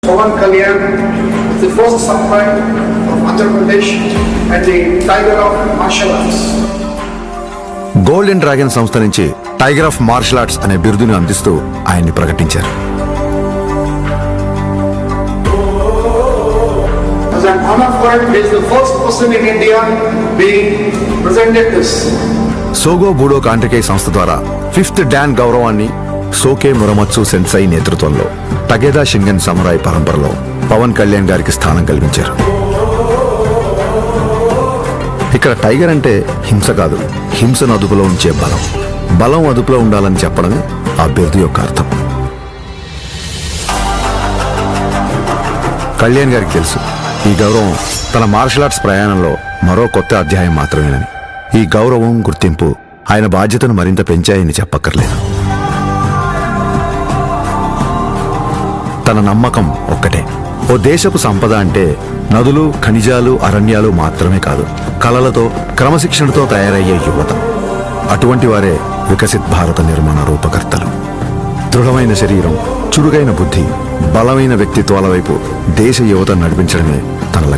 Pawan Kalyan is the first samurai of Andhra Pradesh and the tiger of martial arts. Golden dragon సంస్థ నుంచి tiger of martial arts అనే బిరుదును అందిస్తూ ఆయన్ని ప్రకటించారు. As an honor for it, he is the first person in India being presented this. సోగో బూడో కాంటికై సంస్థ ద్వారా 5th don గౌరవాన్ని సోకే మురమత్సు సెన్సై నేతృత్వంలో టగేదా షింగన్ సమురాయ్ పరంపరలో పవన్ కళ్యాణ్ గారికి స్థానం కల్పించారు. ఇక్కడ టైగర్ అంటే హింస కాదు, హింసను అదుపులో ఉంచే బలం. బలం అదుపులో ఉండాలని చెప్పడమే ఆ బిరుదు యొక్క అర్థం. కళ్యాణ్ గారికి తెలుసు ఈ గౌరవం తన మార్షల్ ఆర్ట్స్ ప్రయాణంలో మరో కొత్త అధ్యాయం మాత్రమేనని. ఈ గౌరవం, గుర్తింపు ఆయన బాధ్యతను మరింత పెంచాయని చెప్పక్కర్లేదు. తన నమ్మకం ఒక్కటే, ఓ దేశపు సంపద అంటే నదులు, ఖనిజాలు, అరణ్యాలు మాత్రమే కాదు, కళలతో, క్రమశిక్షణతో తయారయ్యే యువత. అటువంటి వారే వికసిత్ భారత నిర్మాణ రూపకర్తలు. దృఢమైన శరీరం, చురుగైన బుద్ధి, బలమైన వ్యక్తిత్వాల వైపు దేశ యువతను నడిపించడమే తన లక్ష్యం.